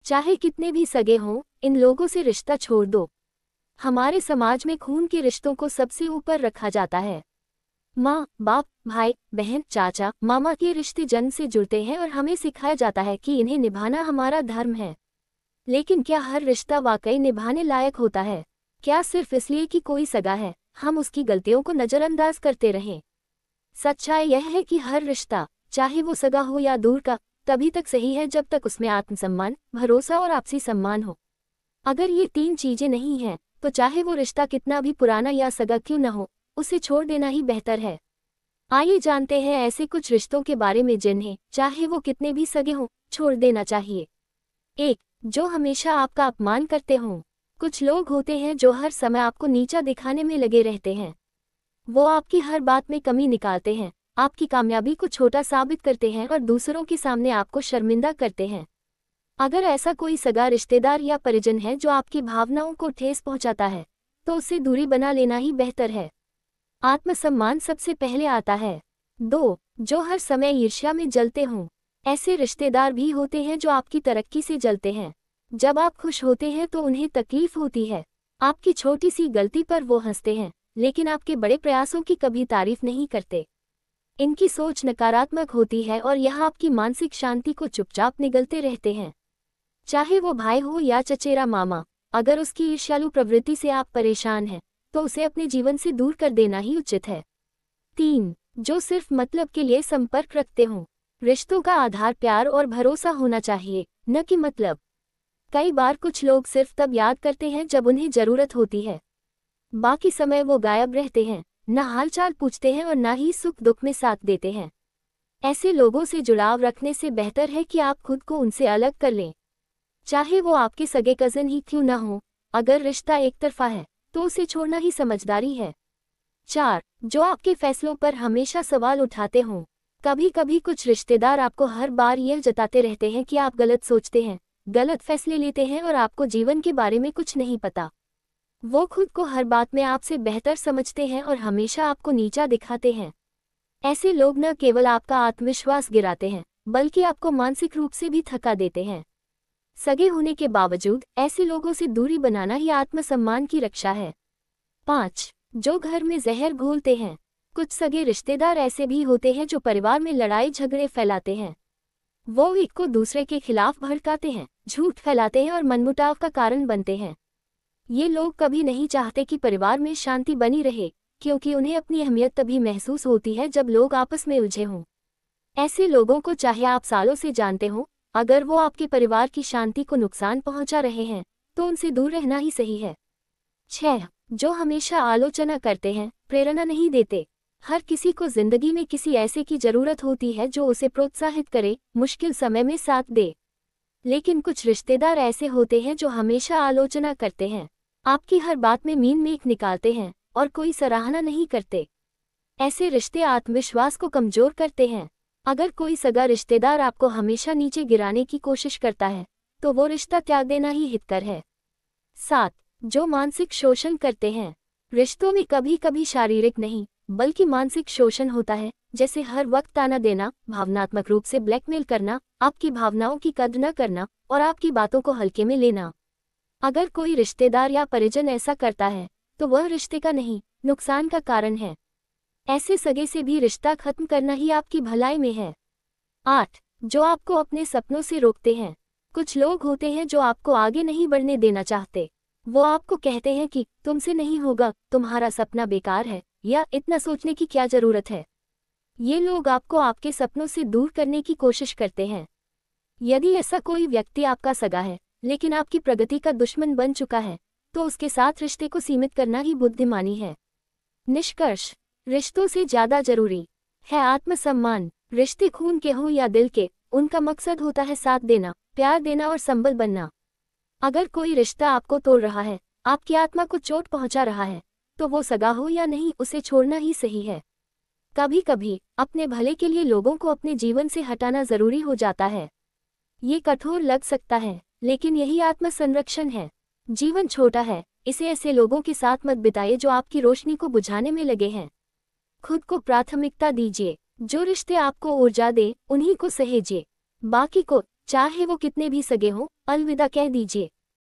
चाहे कितने भी सगे हों, इन लोगों से रिश्ता छोड़ दो। हमारे समाज में खून के रिश्तों को सबसे ऊपर रखा जाता है। माँ, बाप, भाई, बहन, चाचा, मामा के रिश्ते जन्म से जुड़ते हैं और हमें सिखाया जाता है कि इन्हें निभाना हमारा धर्म है। लेकिन क्या हर रिश्ता वाकई निभाने लायक होता है? क्या सिर्फ इसलिए कि कोई सगा है, हम उसकी गलतियों को नज़रअंदाज करते रहें? सच्चाई यह है कि हर रिश्ता, चाहे वो सगा हो या दूर का, तभी तक सही है जब तक उसमें आत्मसम्मान, भरोसा और आपसी सम्मान हो। अगर ये 3 चीजें नहीं हैं, तो चाहे वो रिश्ता कितना भी पुराना या सगा क्यों न हो, उसे छोड़ देना ही बेहतर है। आइए जानते हैं ऐसे कुछ रिश्तों के बारे में जिन्हें, चाहे वो कितने भी सगे हों, छोड़ देना चाहिए। 1. जो हमेशा आपका अपमान करते हों। कुछ लोग होते हैं जो हर समय आपको नीचा दिखाने में लगे रहते हैं। वो आपकी हर बात में कमी निकालते हैं, आपकी कामयाबी को छोटा साबित करते हैं और दूसरों के सामने आपको शर्मिंदा करते हैं। अगर ऐसा कोई सगा रिश्तेदार या परिजन है जो आपकी भावनाओं को ठेस पहुंचाता है, तो उससे दूरी बना लेना ही बेहतर है। आत्मसम्मान सबसे पहले आता है। 2. जो हर समय ईर्ष्या में जलते हों। ऐसे रिश्तेदार भी होते हैं जो आपकी तरक्की से जलते हैं। जब आप खुश होते हैं तो उन्हें तकलीफ होती है। आपकी छोटी सी गलती पर वो हंसते हैं, लेकिन आपके बड़े प्रयासों की कभी तारीफ नहीं करते। इनकी सोच नकारात्मक होती है और यह आपकी मानसिक शांति को चुपचाप निगलते रहते हैं। चाहे वो भाई हो या चचेरा मामा, अगर उसकी ईर्ष्यालु प्रवृत्ति से आप परेशान हैं, तो उसे अपने जीवन से दूर कर देना ही उचित है। 3. जो सिर्फ मतलब के लिए संपर्क रखते हों। रिश्तों का आधार प्यार और भरोसा होना चाहिए, न कि मतलब। कई बार कुछ लोग सिर्फ तब याद करते हैं जब उन्हें जरूरत होती है। बाकी समय वो गायब रहते हैं, न हालचाल पूछते हैं और न ही सुख दुख में साथ देते हैं। ऐसे लोगों से जुड़ाव रखने से बेहतर है कि आप खुद को उनसे अलग कर लें। चाहे वो आपके सगे कज़न ही क्यों न हो, अगर रिश्ता एक तरफा है, तो उसे छोड़ना ही समझदारी है। 4. जो आपके फैसलों पर हमेशा सवाल उठाते हों। कभी कभी कुछ रिश्तेदार आपको हर बार यह जताते रहते हैं कि आप गलत सोचते हैं, गलत फैसले लेते हैं और आपको जीवन के बारे में कुछ नहीं पता। वो खुद को हर बात में आपसे बेहतर समझते हैं और हमेशा आपको नीचा दिखाते हैं। ऐसे लोग न केवल आपका आत्मविश्वास गिराते हैं, बल्कि आपको मानसिक रूप से भी थका देते हैं। सगे होने के बावजूद ऐसे लोगों से दूरी बनाना ही आत्मसम्मान की रक्षा है। 5. जो घर में जहर घोलते हैं। कुछ सगे रिश्तेदार ऐसे भी होते हैं जो परिवार में लड़ाई झगड़े फैलाते हैं। वो एक को दूसरे के खिलाफ भड़काते हैं, झूठ फैलाते हैं और मनमुटाव का कारण बनते हैं। ये लोग कभी नहीं चाहते कि परिवार में शांति बनी रहे, क्योंकि उन्हें अपनी अहमियत तभी महसूस होती है जब लोग आपस में उलझे हों। ऐसे लोगों को चाहे आप सालों से जानते हो, अगर वो आपके परिवार की शांति को नुकसान पहुंचा रहे हैं, तो उनसे दूर रहना ही सही है। 6. जो हमेशा आलोचना करते हैं, प्रेरणा नहीं देते। हर किसी को जिंदगी में किसी ऐसे की जरूरत होती है जो उसे प्रोत्साहित करे, मुश्किल समय में साथ दे। लेकिन कुछ रिश्तेदार ऐसे होते हैं जो हमेशा आलोचना करते हैं, आपकी हर बात में मीन मेख निकालते हैं और कोई सराहना नहीं करते। ऐसे रिश्ते आत्मविश्वास को कमजोर करते हैं। अगर कोई सगा रिश्तेदार आपको हमेशा नीचे गिराने की कोशिश करता है, तो वो रिश्ता त्याग देना ही हितकर है। 7. जो मानसिक शोषण करते हैं। रिश्तों में कभी कभी शारीरिक नहीं, बल्कि मानसिक शोषण होता है, जैसे हर वक्त ताना देना, भावनात्मक रूप से ब्लैकमेल करना, आपकी भावनाओं की कद्र न करना और आपकी बातों को हल्के में लेना। अगर कोई रिश्तेदार या परिजन ऐसा करता है, तो वह रिश्ते का नहीं, नुकसान का कारण है। ऐसे सगे से भी रिश्ता खत्म करना ही आपकी भलाई में है। 8. जो आपको अपने सपनों से रोकते हैं। कुछ लोग होते हैं जो आपको आगे नहीं बढ़ने देना चाहते। वो आपको कहते हैं कि तुमसे नहीं होगा, तुम्हारा सपना बेकार है, या इतना सोचने की क्या जरूरत है। ये लोग आपको आपके सपनों से दूर करने की कोशिश करते हैं। यदि ऐसा कोई व्यक्ति आपका सगा है, लेकिन आपकी प्रगति का दुश्मन बन चुका है, तो उसके साथ रिश्ते को सीमित करना ही बुद्धिमानी है। निष्कर्ष, रिश्तों से ज्यादा जरूरी है आत्मसम्मान। रिश्ते खून के हों या दिल के, उनका मकसद होता है साथ देना, प्यार देना और संबल बनना। अगर कोई रिश्ता आपको तोड़ रहा है, आपकी आत्मा को चोट पहुंचा रहा है, तो वो सगा हो या नहीं, उसे छोड़ना ही सही है। कभी कभी अपने भले के लिए लोगों को अपने जीवन से हटाना जरूरी हो जाता है। ये कठोर लग सकता है, लेकिन यही आत्मसंरक्षण है। जीवन छोटा है, इसे ऐसे लोगों के साथ मत बिताइए जो आपकी रोशनी को बुझाने में लगे हैं। खुद को प्राथमिकता दीजिए। जो रिश्ते आपको ऊर्जा दे, उन्हीं को सहेजिए। बाकी को चाहे वो कितने भी सगे हों, अलविदा कह दीजिए।